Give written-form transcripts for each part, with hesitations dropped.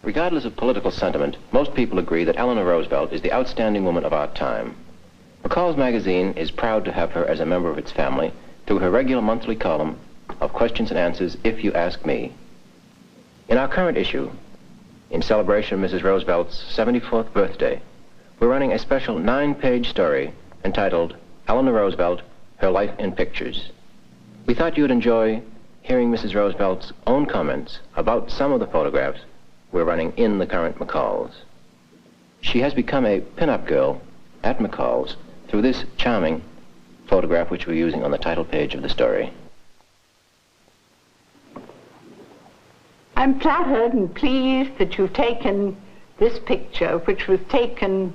Regardless of political sentiment, most people agree that Eleanor Roosevelt is the outstanding woman of our time. McCall's Magazine is proud to have her as a member of its family through her regular monthly column of questions and answers, If You Ask Me. In our current issue, in celebration of Mrs. Roosevelt's 74th birthday, we're running a special 9-page story entitled Eleanor Roosevelt, Her Life in Pictures. We thought you'd enjoy hearing Mrs. Roosevelt's own comments about some of the photographs we're running in the current McCall's. She has become a pin-up girl at McCall's through this charming photograph which we're using on the title page of the story. I'm flattered and pleased that you've taken this picture, which was taken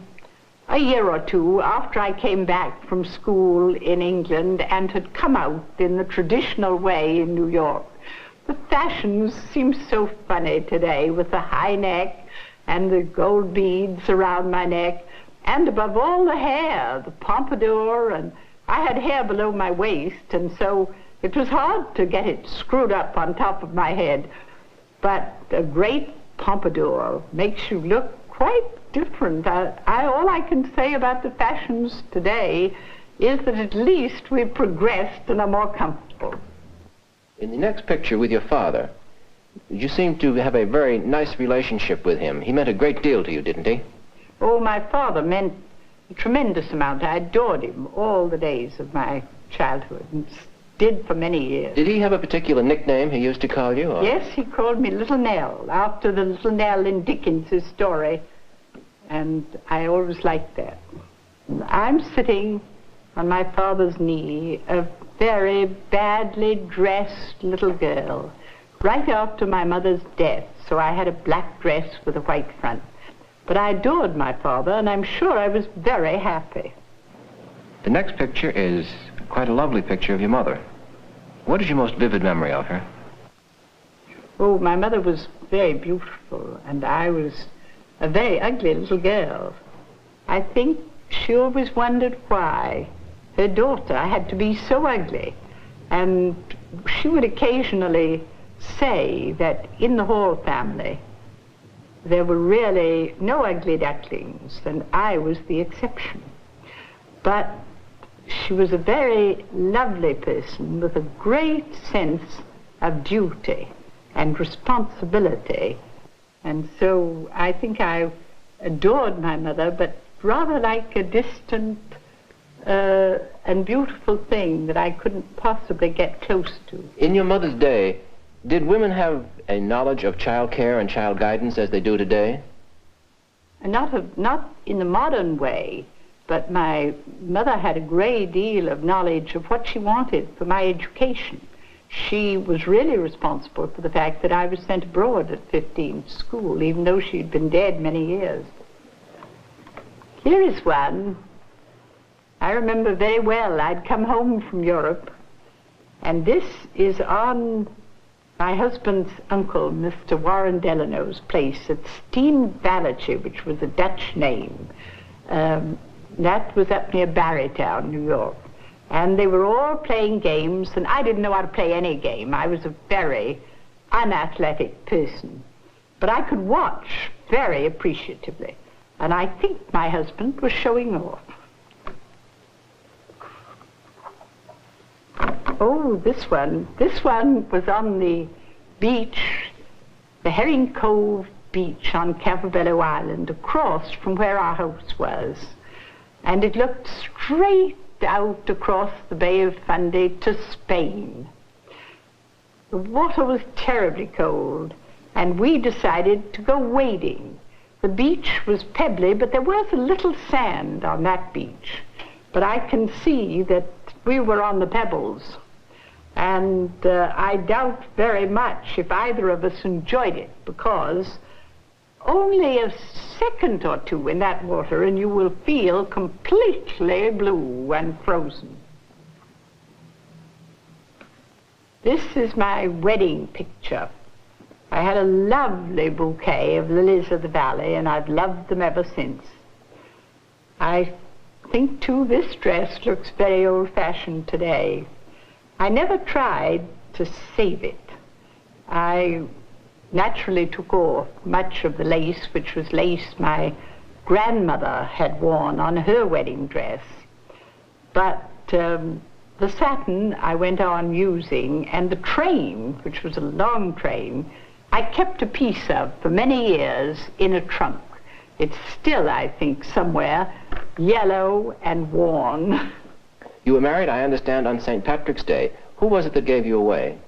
a year or two after I came back from school in England and had come out in the traditional way in New York. The fashions seem so funny today with the high neck and the gold beads around my neck, and above all the hair, the pompadour, and I had hair below my waist, and so it was hard to get it screwed up on top of my head. But a great pompadour makes you look quite different. All I can say about the fashions today is that at least we've progressed and are more comfortable. In the next picture with your father, you seem to have a very nice relationship with him. He meant a great deal to you, didn't he? Oh, my father meant a tremendous amount. I adored him all the days of my childhood, and did for many years. Did he have a particular nickname he used to call you? Or? Yes, he called me Little Nell, after the Little Nell in Dickens's story, and I always liked that. I'm sitting on my father's knee, a very badly dressed little girl, right after my mother's death, so I had a black dress with a white front. But I adored my father, and I'm sure I was very happy. The next picture is quite a lovely picture of your mother. What is your most vivid memory of her? Oh, my mother was very beautiful, and I was a very ugly little girl. I think she always wondered why her daughter had to be so ugly, and she would occasionally say that in the Hall family there were really no ugly ducklings, and I was the exception. But she was a very lovely person with a great sense of duty and responsibility, and so I think I adored my mother, but rather like a distant and beautiful thing that I couldn't possibly get close to. In your mother's day, did women have a knowledge of child care and child guidance as they do today? Not in the modern way, but my mother had a great deal of knowledge of what she wanted for my education. She was really responsible for the fact that I was sent abroad at 15 to school, even though she'd been dead many years. Here is one. I remember very well. I'd come home from Europe, and this is on my husband's uncle, Mr. Warren Delano's place at Steen Vallertje, which was a Dutch name. That was up near Barrytown, New York. And they were all playing games, and I didn't know how to play any game. I was a very unathletic person. But I could watch very appreciatively. And I think my husband was showing off. Oh, this one was on the beach, the Herring Cove beach on Campobello Island, across from where our house was. And it looked straight out across the Bay of Fundy to Spain. The water was terribly cold, and we decided to go wading. The beach was pebbly, but there was a little sand on that beach. But I can see that we were on the pebbles, and I doubt very much if either of us enjoyed it, because only a second or two in that water and you will feel completely blue and frozen. This is my wedding picture. I had a lovely bouquet of lilies of the valley, and I've loved them ever since. I think, too, this dress looks very old-fashioned today. I never tried to save it. I naturally took off much of the lace, which was lace my grandmother had worn on her wedding dress. But the satin I went on using, and the train, which was a long train, I kept a piece of for many years in a trunk. It's still, I think, somewhere yellow and worn. You were married, I understand, on St. Patrick's Day. Who was it that gave you away?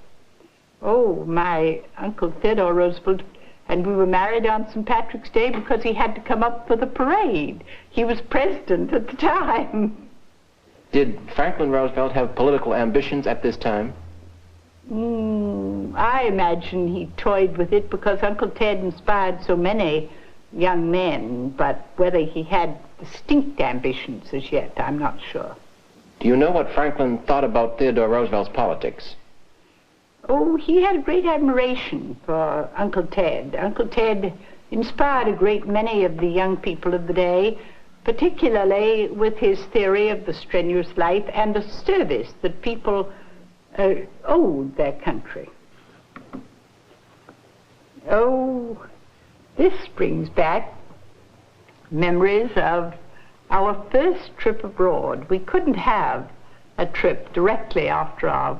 Oh, my Uncle Theodore Roosevelt, and we were married on St. Patrick's Day because he had to come up for the parade. He was president at the time. Did Franklin Roosevelt have political ambitions at this time? I imagine he toyed with it because Uncle Ted inspired so many young men, but whether he had distinct ambitions as yet, I'm not sure. Do you know what Franklin thought about Theodore Roosevelt's politics? Oh, he had a great admiration for Uncle Ted. Uncle Ted inspired a great many of the young people of the day, particularly with his theory of the strenuous life and the service that people owed their country. Oh, this brings back memories of our first trip abroad. We couldn't have a trip directly after our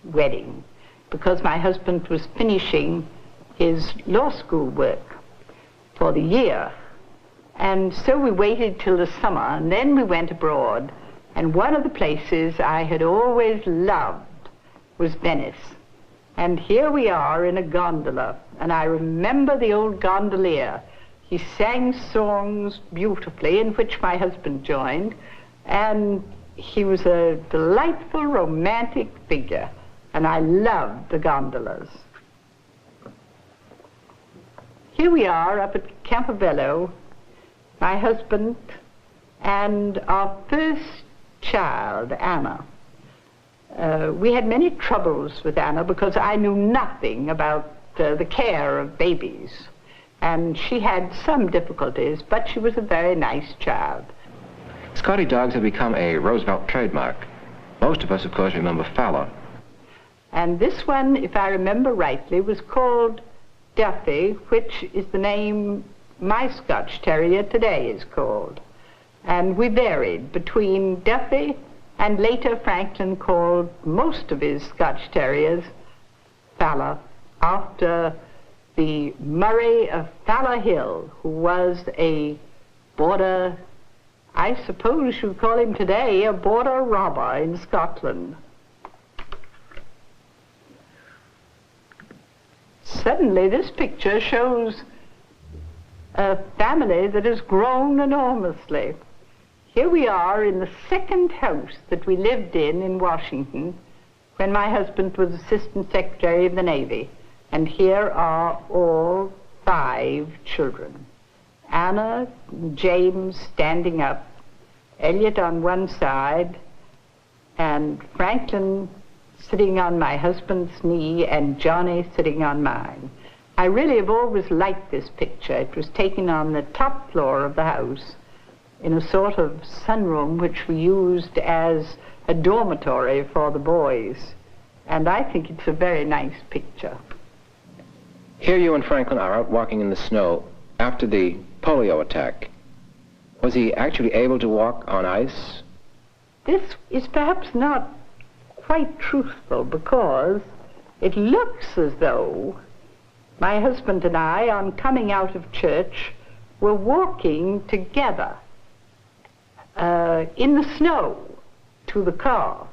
wedding because my husband was finishing his law school work for the year. And so we waited till the summer, and then we went abroad. And one of the places I had always loved was Venice. And here we are in a gondola, and I remember the old gondolier. He sang songs beautifully, in which my husband joined, and he was a delightful, romantic figure, and I loved the gondolas. Here we are up at Campobello, my husband and our first child, Anna. We had many troubles with Anna because I knew nothing about the care of babies. And she had some difficulties, but she was a very nice child. Scotty dogs have become a Roosevelt trademark. Most of us, of course, remember Fowler. And this one, if I remember rightly, was called Duffy, which is the name my Scotch Terrier today is called. And we varied between Duffy and later Franklin called most of his Scotch Terriers Fowler, after the Murray of Fowler Hill, who was a border, I suppose you'd call him today, a border robber in Scotland. Suddenly this picture shows a family that has grown enormously. Here we are in the second house that we lived in Washington when my husband was Assistant Secretary of the Navy. And here are all 5 children. Anna, James standing up, Elliot on one side, and Franklin sitting on my husband's knee, and Johnny sitting on mine. I really have always liked this picture. It was taken on the top floor of the house in a sort of sunroom which we used as a dormitory for the boys. And I think it's a very nice picture. Here you and Franklin are out walking in the snow after the polio attack. Was he actually able to walk on ice? This is perhaps not quite truthful because it looks as though my husband and I, on coming out of church, were walking together in the snow to the car.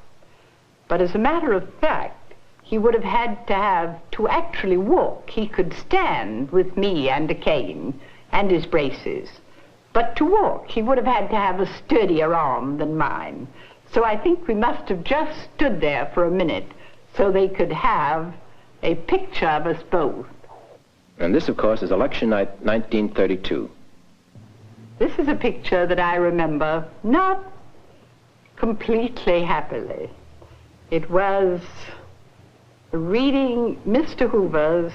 But as a matter of fact, he would have had to actually walk. He could stand with me and a cane and his braces. But to walk, he would have had to have a sturdier arm than mine. So I think we must have just stood there for a minute so they could have a picture of us both. And this, of course, is election night 1932. This is a picture that I remember not completely happily. It was reading Mr. Hoover's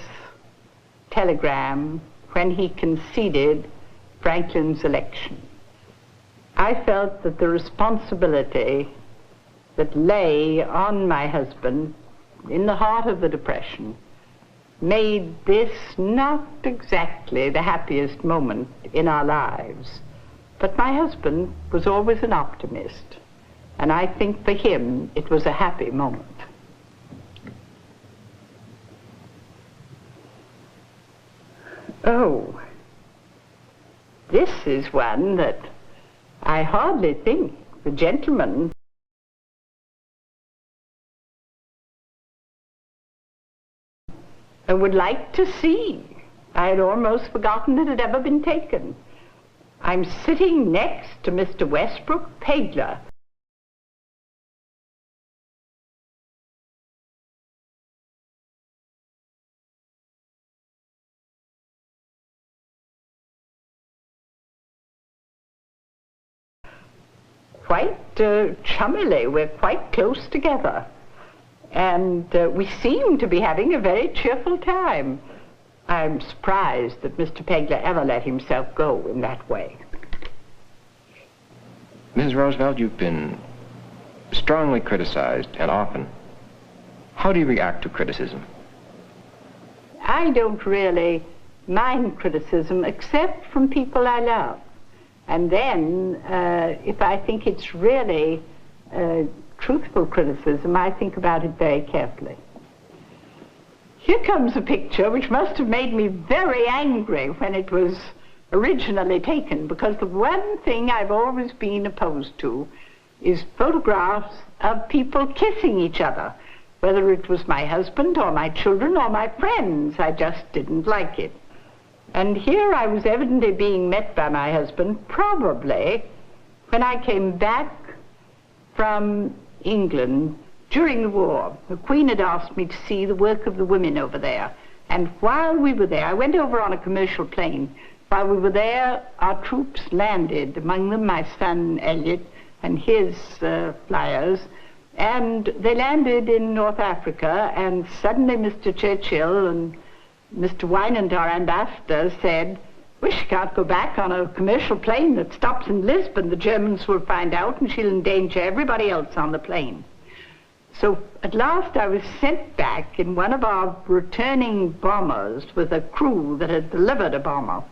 telegram when he conceded Franklin's election. I felt that the responsibility that lay on my husband in the heart of the Depression made this not exactly the happiest moment in our lives. But my husband was always an optimist, and I think for him it was a happy moment. Oh, this is one that I hardly think the gentleman would like to see. I had almost forgotten it had ever been taken. I'm sitting next to Mr. Westbrook Pegler. Quite chummily, we're quite close together. And we seem to be having a very cheerful time. I'm surprised that Mr. Pegler ever let himself go in that way. Mrs. Roosevelt, you've been strongly criticized, and often. How do you react to criticism? I don't really mind criticism except from people I love. And then, if I think it's really truthful criticism, I think about it very carefully. Here comes a picture which must have made me very angry when it was originally taken, because the one thing I've always been opposed to is photographs of people kissing each other, whether it was my husband or my children or my friends. I just didn't like it. And here I was evidently being met by my husband, probably when I came back from England during the war. The Queen had asked me to see the work of the women over there. And while we were there, I went over on a commercial plane. While we were there, our troops landed, among them my son Elliot and his flyers. And they landed in North Africa, and suddenly Mr. Churchill and Mr. Wynand, our ambassador, said, "We can't go back on a commercial plane that stops in Lisbon. The Germans will find out and she'll endanger everybody else on the plane." So at last I was sent back in one of our returning bombers with a crew that had delivered a bomber.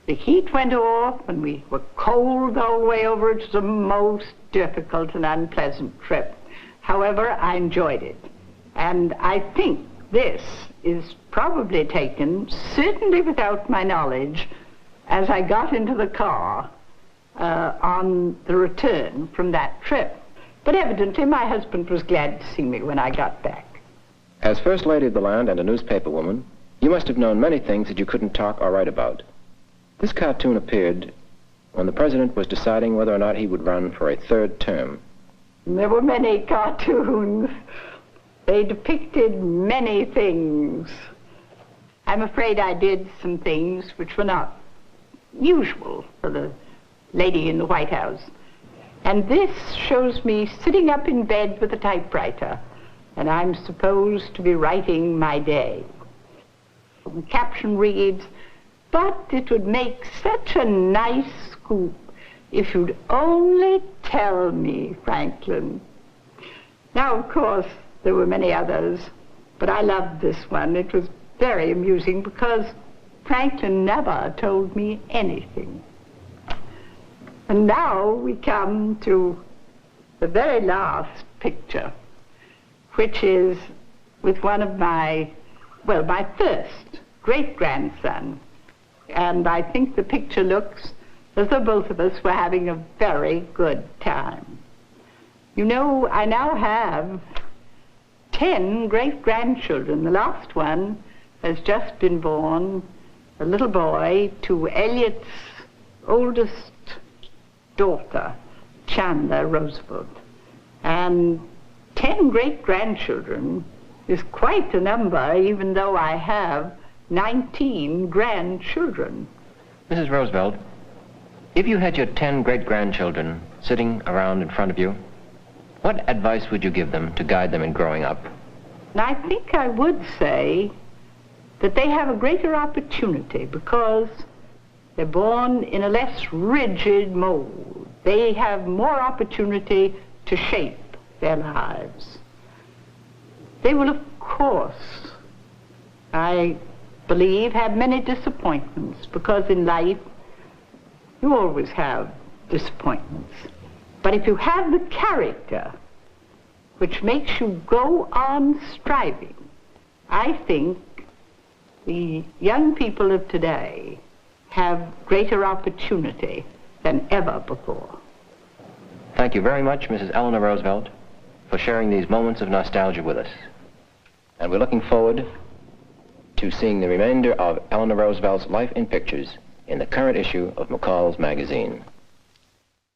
The heat went off and we were cold the whole way over. It was a most difficult and unpleasant trip. However, I enjoyed it. And I think this is probably taken, certainly without my knowledge, as I got into the car on the return from that trip. But evidently my husband was glad to see me when I got back. As First Lady of the land and a newspaper woman, you must have known many things that you couldn't talk or write about. This cartoon appeared when the president was deciding whether or not he would run for a third term. There were many cartoons. They depicted many things. I'm afraid I did some things which were not usual for the lady in the White House. And this shows me sitting up in bed with a typewriter, and I'm supposed to be writing my day. The caption reads, "But it would make such a nice scoop if you'd only tell me, Franklin." Now, of course, there were many others, but I loved this one. It was very amusing because Franklin never told me anything. And now we come to the very last picture, which is with one of my first great-grandson. And I think the picture looks as though both of us were having a very good time. You know, I now have 10 great-grandchildren. The last one has just been born, a little boy, to Elliot's oldest daughter, Chandler Roosevelt. And 10 great-grandchildren is quite a number, even though I have 19 grandchildren. Mrs. Roosevelt, if you had your 10 great-grandchildren sitting around in front of you, what advice would you give them to guide them in growing up? And I think I would say that they have a greater opportunity because they're born in a less rigid mold. They have more opportunity to shape their lives. They will, of course, I believe, have many disappointments, because in life you always have disappointments. But if you have the character which makes you go on striving, I think the young people of today have greater opportunity than ever before. Thank you very much, Mrs. Eleanor Roosevelt, for sharing these moments of nostalgia with us. And we're looking forward to seeing the remainder of Eleanor Roosevelt's life in pictures in the current issue of McCall's Magazine.